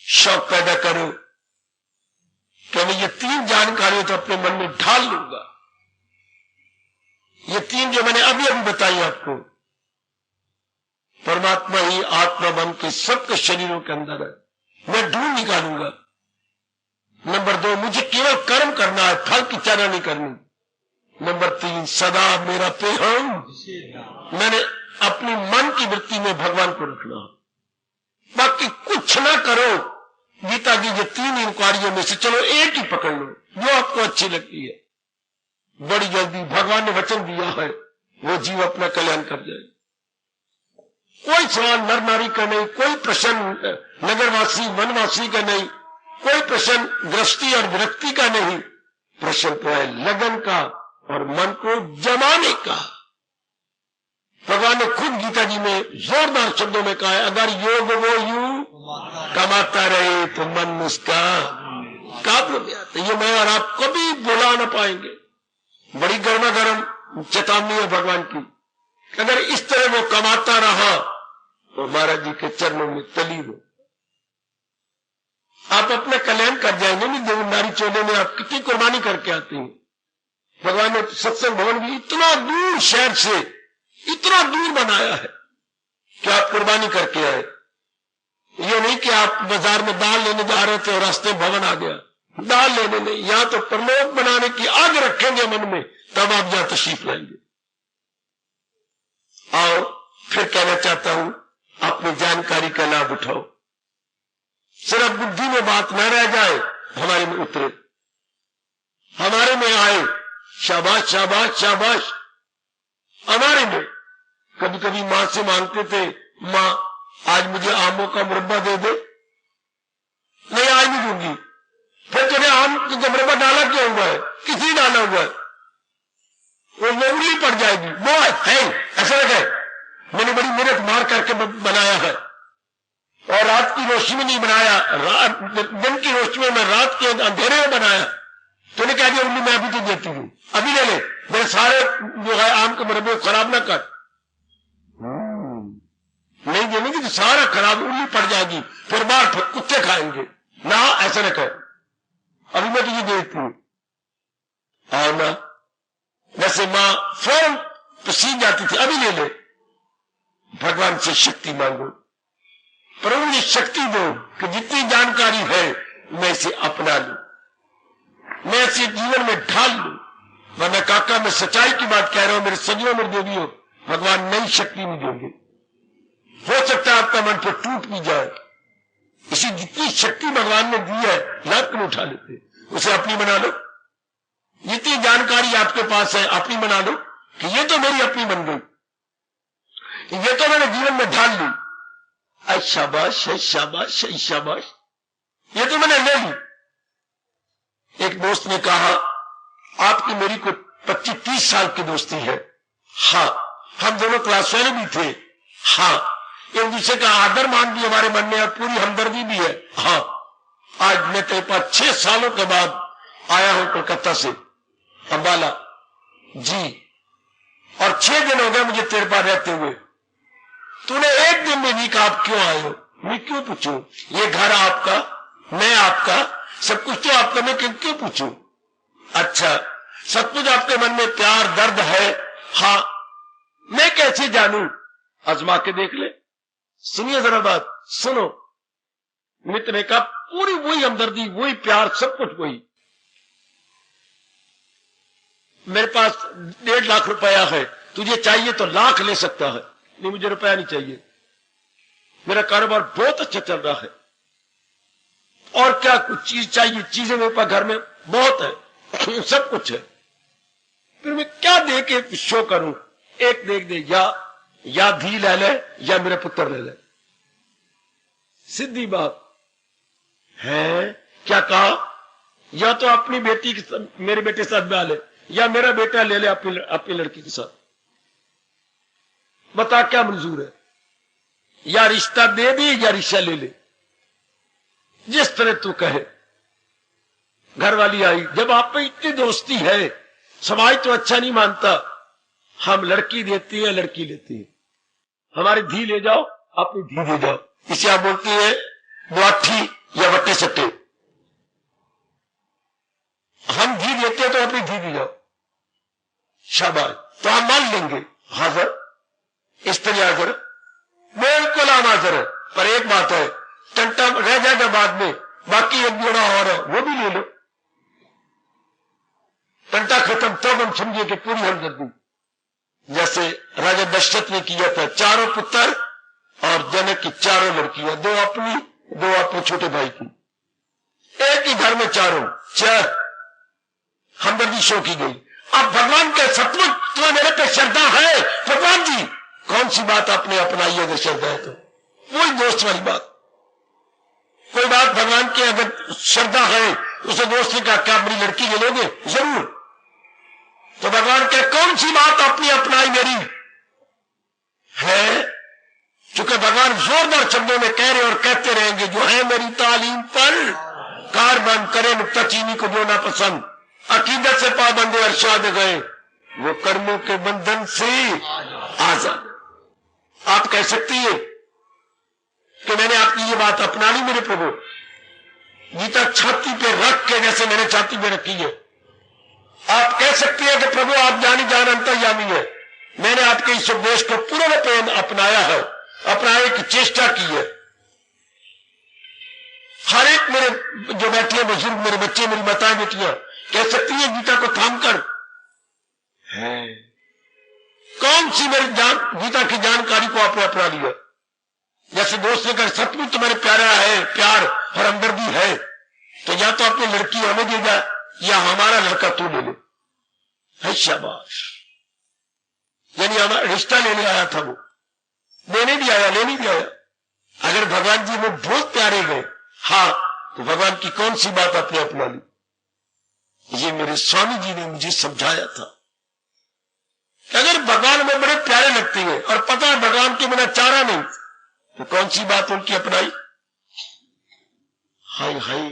शौक पैदा करो कि मैं ये 3 जानकारियां तो अपने मन में ढाल लूंगा। ये 3 जो मैंने अभी अभी बताई आपको, परमात्मा ही आत्मा बन के सबके शरीरों के अंदर है, मैं ढूंढ निकालूंगा। नंबर 2, मुझे केवल कर्म करना है, फल की चारा नहीं करनी। नंबर 3, सदा मेरा पे हम, मैंने अपनी मन की वृत्ति में भगवान को रखना है, बाकी कुछ ना करो। गीता की जो 3 इंक्वायरियों में से चलो एक ही पकड़ लो जो आपको अच्छी लगती है। बड़ी जल्दी भगवान ने वचन दिया है, वो जीव अपना कल्याण कर जाए। कोई सवाल नर नारी का नहीं, कोई प्रश्न नगरवासी वनवासी का नहीं, कोई प्रश्न गृहस्थी और विरक्ति का नहीं। प्रश्न तो है लगन का और मन को जमाने का। भगवान ने खुद गीता जी में जोरदार शब्दों में कहा है, अगर योग वो यूं कमाता रहे तो मन उसका काबू में आता। ये मैं और आप कभी बुला ना पाएंगे। बड़ी गर्मा गर्म चेतावनी है भगवान की, अगर इस तरह वो कमाता रहा तो महाराज जी के चरणों में तलीब हो, आप अपना कल्याण कर जाएंगे। नहीं देव नारी चोले में आप कितनी कुर्बानी करके आते हैं। भगवान ने सत्संग भवन भी इतना दूर शहर से इतना दूर बनाया है कि आप कुर्बानी करके आए। ये नहीं कि आप बाजार में दाल लेने जा रहे थे और रास्ते भवन आ गया, दाल लेने नहीं, यहां तो परलोक बनाने की आग रखेंगे मन में, तब आप जहां तशरीफ लाएंगे। आओ, फिर कहना चाहता हूं, अपनी जानकारी का लाभ उठाओ। सिर्फ बुद्धि में बात न रह जाए, हमारे में उतरे, हमारे में आए। शाबाश शाबाश शाबाश। हमारे में कभी कभी मां से मांगते थे, मां आज मुझे आमों का मुरब्बा दे दे। नहीं, आज नहीं दूंगी। फिर तुझे आम का मुरब्बा डाला क्यों हुआ है, किसी डाला हुआ है, वो उंगली पड़ जाएगी। वो है ऐसा लगे मैंने बड़ी मेहनत मार करके बनाया है और रात की रोशनी में नहीं बनाया, दिन की रोशनी में, मैं रात के अंधेरे में बनाया। तूने कह दिया उंगली मैं अभी तो देती हूँ, अभी ले ले, मेरे सारे जो है आम के मुरब्बे खराब ना कर। नहीं देने तो सारा खराब, उंगली पड़ जाएगी, फिर बार कुत्ते खाएंगे ना, ऐसा न कर, अभी मैं तुझे देती हूँ। और ना, जैसे मां फौरन पसीज जाती थी, अभी ले ले। भगवान से शक्ति मांगो, प्रभु मुझे शक्ति दो कि जितनी जानकारी है मैं इसे अपना लूं, मैं इसे जीवन में ढाल लूं। वरना काका मैं सच्चाई की बात कह रहा हूं, मेरे सदियों में देवियों, भगवान नई शक्ति नहीं देंगे। हो सकता है आपका मन फिर टूट भी जाए। इसी जितनी शक्ति भगवान ने दी है, लाभ क्यों उठा लेते, उसे अपनी बना लो। जितनी जानकारी आपके पास है अपनी बना लो कि ये तो मेरी अपनी बन गई, ये तो मैंने जीवन में ढाल ली। ऐ शाबाश है, शाबाश है, शाबाश, ये तो मैंने ले ली। एक दोस्त ने कहा आपकी मेरी को 25-30 साल की दोस्ती है। हाँ, हम दोनों क्लास वाले भी थे। हाँ, एक दूसरे का आदर मान भी हमारे मन में और पूरी हमदर्दी भी है। हाँ, आज मैं तेरे पास 6 सालों के बाद आया हूं कोलकाता से, अंबाला जी, और 6 दिन हो गए मुझे तेरे पास रहते हुए। तूने एक दिन में नहीं कहा आप क्यों आए हो। मैं क्यों पूछूं, ये घर आपका, मैं आपका, सब कुछ तो आपका, मैं क्यों पूछूं। अच्छा, सब कुछ आपके मन में प्यार दर्द है, हाँ, मैं कैसे जानूं, आजमा के देख ले। सुनिए जरा बात, सुनो। मित्र ने कहा पूरी वही हमदर्दी, वही प्यार, सब कुछ वही। मेरे पास 1.5 लाख रुपया है, तुझे चाहिए तो लाख ले सकता है। नहीं, मुझे रुपया नहीं चाहिए, मेरा कारोबार बहुत अच्छा चल रहा है, और क्या कुछ चीज चाहिए, चीजें मेरे पास घर में बहुत है, सब कुछ है, फिर मैं क्या दे के शो करूं। एक देख दे, या धी ले ले या मेरा पुत्र ले ले, सीधी बात है। क्या कहा, या तो अपनी बेटी के मेरे बेटे के साथ ब्याह ले, या मेरा बेटा ले ले अपनी लड़की के साथ। बता क्या मंजूर है, या रिश्ता दे दे या रिश्ता ले ले, जिस तरह तू कहे। घर वाली आई, जब आप में इतनी दोस्ती है, समाज तो अच्छा नहीं मानता, हम लड़की देती है, लड़की लेती है, हमारी धी ले जाओ, अपनी धी ले जाओ। इसे आप बोलती है बुआठी या वट्टे सट्टे। हम धी देते हैं तो अपनी धी ले जाओ, शाबाश, तो हम मान लेंगे, हाजिर, स्त्री हाजिर, बिल्कुल हम हाजिर है। पर एक बात है, टंटा रह जाएगा बाद में, बाकी एक जोड़ा और है, वो भी ले लो। टंटा खत्म, तब हम समझिए कि पूरी हमदर्दी। जैसे राजा दशरथ ने किया था, 4 पुत्र और जनक की 4 लड़कियां, 2 अपनी 2 अपने छोटे भाई की, एक ही घर में 4 हमदर्दी शो की गई। अब भगवान के सचमुच तुम्हें मेरे पे श्रद्धा है, भगवान जी कौन सी बात आपने अपनाई, अगर श्रद्धा है तो वही दोस्त वाली बात। कोई बात भगवान की अगर श्रद्धा है, उसे दोस्त ने कहा क्या अपनी लड़की ले लोगे, जरूर। तो भगवान के कौन सी बात आपने अपनाई मेरी है, क्योंकि भगवान जोरदार शब्दों में कह रहे और कहते रहेंगे, जो है मेरी तालीम पर कारबंद करे, नुक्ता चीनी को जो ना पसंद, अकीदत से पाबंदे अरशाद गए, वो कर्मों के बंधन से आजाद। आप कह सकती है कि मैंने आपकी ये बात अपना ली मेरे प्रभु, गीता छाती पे रख के जैसे मैंने छाती पे रखी है। आप कह सकती है कि प्रभु आप जानी जान अंतर्यामी है, मैंने आपके इस उपदेश को पूर्ण प्रेम अपनाया है, अपनाने की चेष्टा की है। हर एक मेरे जो बैठे हैं बुजुर्ग, मेरे बच्चे, मेरी माताएं बेटियां कह सकती है गीता को थाम कर है। कौन सी मेरी गीता की जानकारी को आपने अपना लिया। जैसे दोस्त ने कहा सचमुच तुम्हारे प्यारा है, प्यार और हमदर्दी है, तो या तो अपनी लड़की हमें दे जा, या हमारा लड़का तू ले ले, है शाबाश। यानी हमारा रिश्ता लेने आया था, वो देने भी आया, लेने भी आया। अगर भगवान जी वो बहुत प्यारे गए, हाँ, तो भगवान की कौन सी बात आपने अपना ली। ये मेरे स्वामी जी ने मुझे समझाया था कि अगर भगवान में बड़े प्यारे लगते हैं और पता है भगवान के बिना चारा नहीं, तो कौन सी बात उनकी अपनाई। हाय हाय,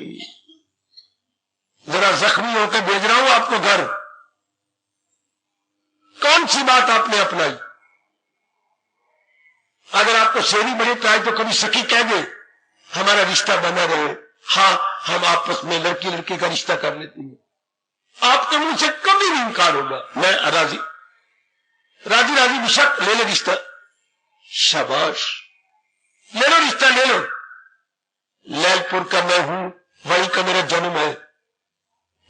जरा जख्मी होकर भेज रहा हूं आपको घर, कौन सी बात आपने अपनाई। अगर आपको शेरी बड़ी प्यारी तो कभी सखी कह दे हमारा रिश्ता बना रहे, हाँ, हम आपस में लड़की लड़की का रिश्ता कर लेते हैं, आपके मुंह से कभी नहीं इनकार होगा। मैं राजी राजी राजी बेशक ले लो रिश्ता, शाबाश, ले लो रिश्ता, ले लो। लैलपुर का मैं हूं, वहीं का मेरा जन्म है।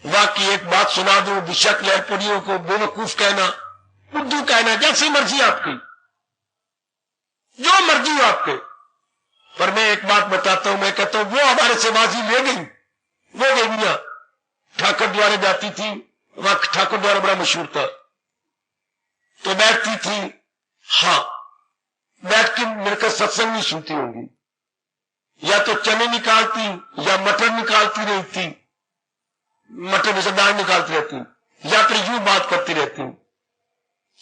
बाकी एक बात सुना दूं, बेशक लैलपुरियों को बेवकूफ कहना, बुद्धू कहना, जैसी मर्जी आपकी, जो मर्जी हो आपके, पर मैं एक बात बताता हूं, मैं कहता हूं वो हमारे से बाजी ले गई, वो देवियां ठाकुर द्वारा जाती थी, वहां ठाकुर द्वारा बड़ा मशहूर था, तो बैठती थी, हाँ, बैठ के मेरे को सत्संग नहीं सुनती होंगी, या तो चने निकालती या मटर निकालती रहती, मटर में से दाल निकालती रहती, या फिर यूं बात करती रहती।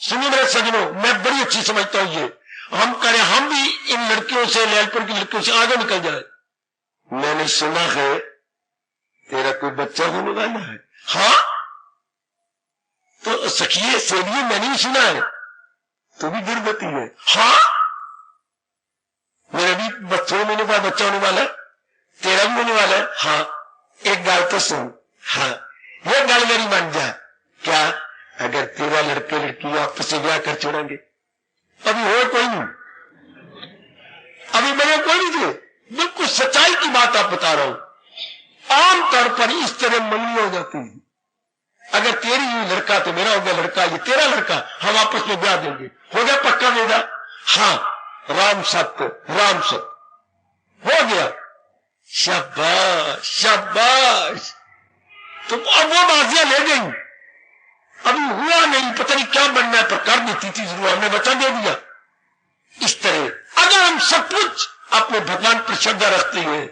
सुनिए मेरे सजनों, मैं बड़ी अच्छी समझता हूं ये, हम करें, हम भी इन लड़कियों से, लैलपुर की लड़कियों से आगे निकल जाए। मैंने सुना है तेरा कोई बच्चा होने वाला है? हाँ, तो सखिए सेविए मैंने ही सुना है, तू भी गर्भवती है? हाँ, मेरा भी 6 महीने बाद बच्चा होने वाला है, तेरा भी होने वाला है? हाँ, एक गाल तो सुन, हाँ ये गाल मेरी मान जा, क्या अगर तेरा लड़के लड़की आपस से ब्याह कर छोड़ेंगे? अभी हो कोई नहीं, अभी मेरे कोई नहीं थे, बिल्कुल सच्चाई की बात आप बता रहा हूं। आमतौर पर इस तरह मंगनी हो जाती है, अगर तेरी ये लड़का तो मेरा हो गया लड़का, ये तेरा लड़का, हम आपस में ब्याह देंगे, हो गया पक्का वेदा? हाँ, राम सत्य राम सत्य हो गया, शाबाश शाबाश। तो अब वो बाजियां ले गई, अभी हुआ नहीं, पता नहीं क्या बनना है, पर कर देती थी जरूर, हमने वचन दे दिया। इस तरह अगर हम सब कुछ अपने भगवान पर श्रद्धा रखते हैं,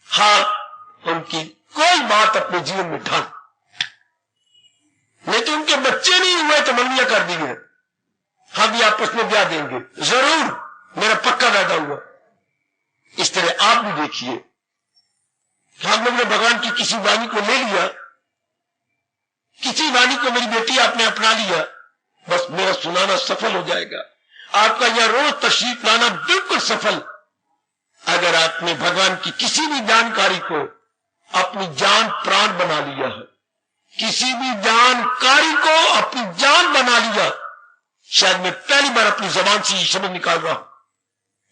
हाँ उनकी कोई बात अपने जीवन में ढाल, नहीं तो उनके बच्चे नहीं हुए तो मंगनियां कर दी है, हम भी आपस में ब्याह देंगे जरूर, मेरा पक्का वादा हुआ। इस तरह आप भी देखिए, हम लोग ने भगवान की किसी वाणी को ले लिया, किसी वाणी को मेरी बेटी आपने अपना लिया, बस मेरा सुनाना सफल हो जाएगा, आपका यह रोज तशरीफ लाना बिल्कुल सफल। अगर आपने भगवान की किसी भी जानकारी को अपनी जान प्राण बना लिया है, किसी भी जानकारी को अपनी जान बना लिया, शायद मैं पहली बार अपनी जबान से ये शब्द निकाल रहा हूं,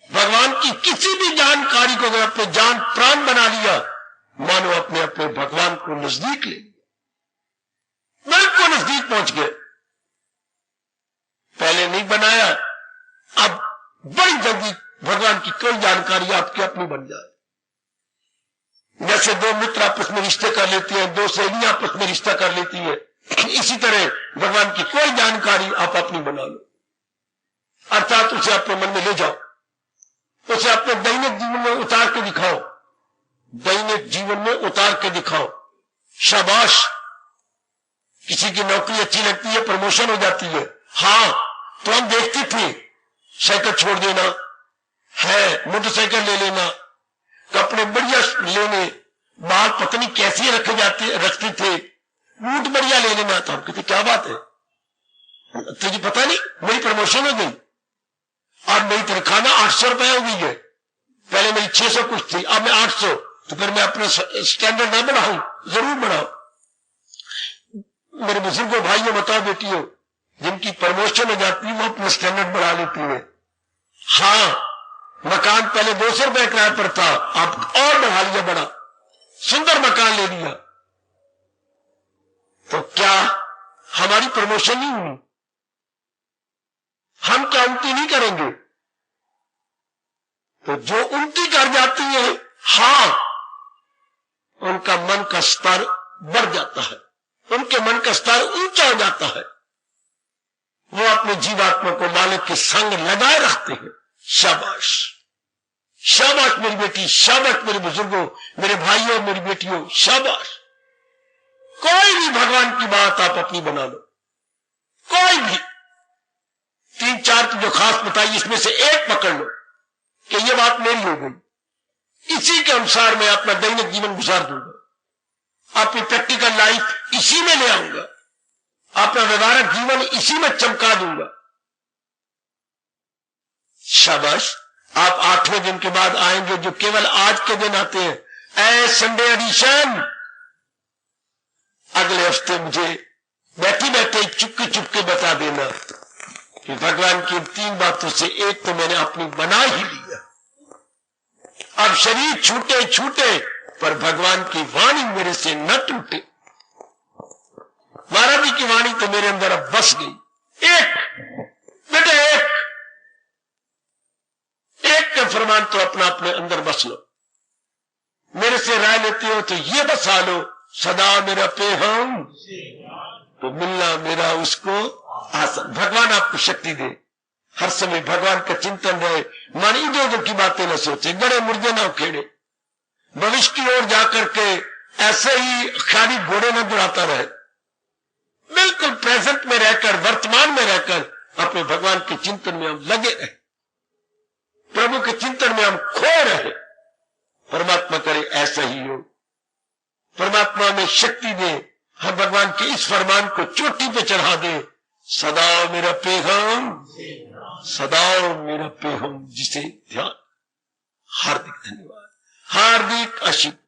भगवान की किसी भी जानकारी को अगर अपने जान प्राण बना लिया, मानो अपने अपने भगवान को नजदीक ले, बिल्कुल नजदीक पहुंच गए। पहले नहीं बनाया, अब बड़ी जल्दी भगवान की कोई जानकारी आपकी अपनी बन जाए। जैसे 2 मित्र आपस में रिश्ते कर लेती हैं, 2 सहेलियां आपस में रिश्ता कर लेती है, इसी तरह भगवान की कोई जानकारी आप अपनी बना लो, अर्थात उसे अपने मन में ले जाओ, उसे अपने दैनिक जीवन में उतार के दिखाओ, दैनिक जीवन में उतार के दिखाओ। शाबाश, किसी की नौकरी अच्छी लगती है, प्रमोशन हो जाती है, हाँ तो हम देखते थे, साइकिल छोड़ देना है, मोटरसाइकिल ले लेना, कपड़े बढ़िया लेने, बाल पत्नी कैसे रखते थे, बूट बढ़िया ले लेना, तो हम कहते क्या बात है, तुझे पता नहीं मेरी प्रमोशन हो गई, अब मेरी तनख्वाह ना 800 रुपया हो गई है, पहले मेरी 600 कुछ थी, अब मैं 800, तो फिर मैं अपना स्टैंडर्ड ना बढ़ाऊं? जरूर बढ़ाओ। मेरे बुजुर्गों भाइयों बताओ बेटियों, जिनकी प्रमोशन हो जाती है वो अपना स्टैंडर्ड बढ़ा लेती है। हाँ, मकान पहले 200 रुपए किराए पर था, अब और बढ़ा लिया, बड़ा सुंदर मकान ले लिया, तो क्या हमारी प्रमोशन नहीं हुई? हम क्या उल्टी नहीं करेंगे? तो जो उल्टी कर जाती है, हाँ उनका मन का स्तर बढ़ जाता है, उनके मन का स्तर ऊंचा हो जाता है, वो अपने जीवात्मा को मालिक के संग लगाए रखते हैं। शाबाश शाबाश मेरी बेटी, शाबाश मेरे बुजुर्गों, मेरे भाइयों, मेरी बेटियों, शाबाश। कोई भी भगवान की बात आप अपनी बना लो, कोई भी 3-4 की जो खास बताई, इसमें से एक पकड़ लो कि ये बात मेरी हो गई, इसी के अनुसार मैं अपना दैनिक जीवन गुजार दूंगा, अपनी प्रैक्टिकल लाइफ इसी में ले आऊंगा, अपना व्यवहारिक जीवन इसी में चमका दूंगा। शाबाश। आप 8वें दिन के बाद आएंगे, जो केवल आज के दिन आते हैं, ए संडे एडिशन, अगले हफ्ते मुझे बैठे बैठे चुपके बता देना कि भगवान की 3 बातों से एक तो मैंने अपनी बना ही लिया, अब शरीर छूटे छूटे पर भगवान की वाणी मेरे से न टूटे। महाराज जी की वाणी तो मेरे अंदर अब बस गई। एक बेटे, एक का फरमान तो अपना अपने अंदर बस लो, मेरे से राय लेते हो तो ये बसा लो, सदा मेरा पे हम तो मिलना मेरा उसको आसान। भगवान आपको शक्ति दे, हर समय भगवान का चिंतन रहे, मन इधर उधर की बातें न सोचे, गड़े मुर्दे न उखेड़े, भविष्य की ओर जाकर के ऐसे ही खाली घोड़े न दौड़ाता रहे, बिल्कुल प्रेजेंट में रहकर, वर्तमान में रहकर अपने भगवान के चिंतन में हम लगे रहे, प्रभु के चिंतन में हम खो रहे। परमात्मा करे ऐसा ही हो, परमात्मा में शक्ति दे, हम भगवान के इस फरमान को चोटी पे चढ़ा दे, सदा मेरा पेगम, सदा मेरा पेगम, जिसे ध्यान। हार्दिक धन्यवाद, हार्दिक आशीर्वाद।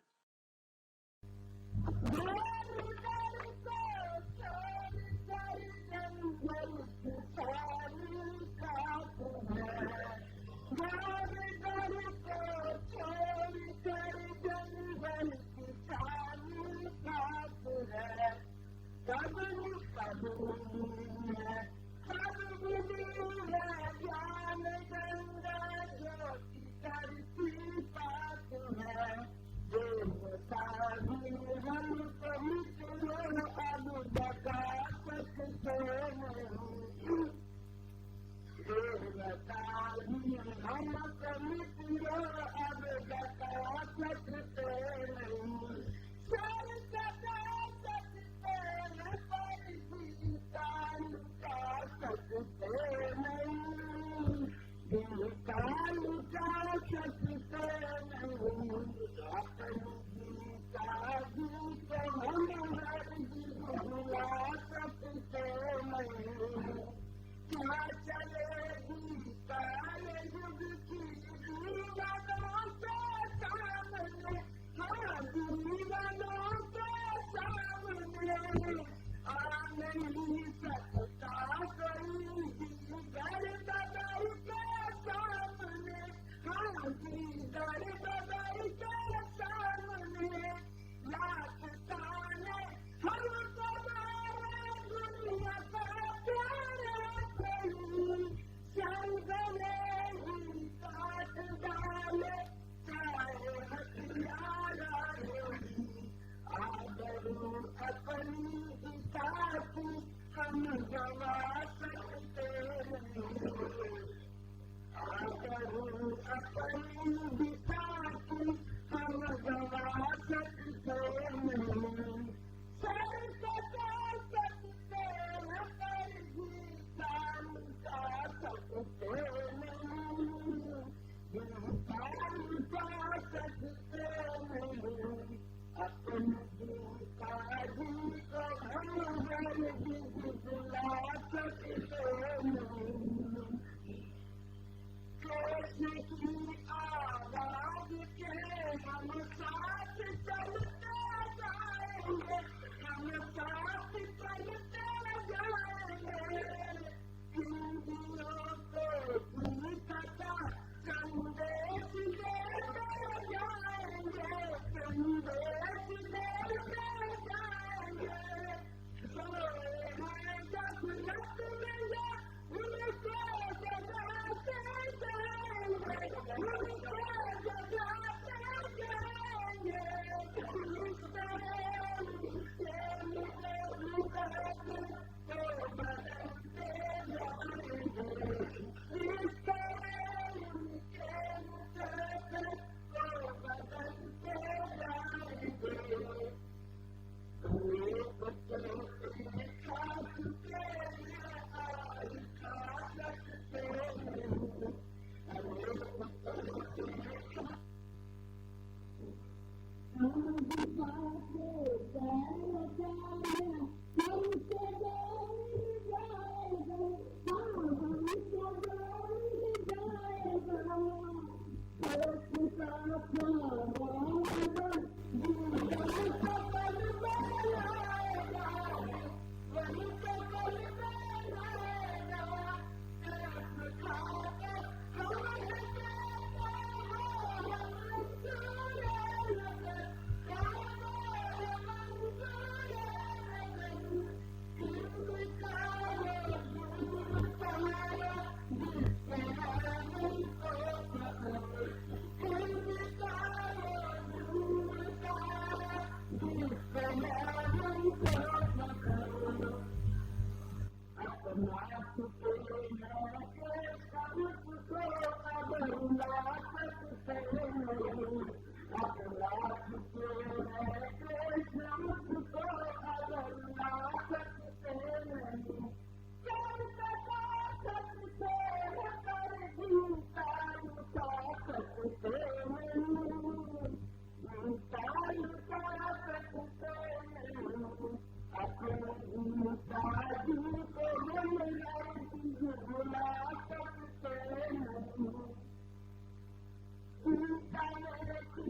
Thank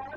you.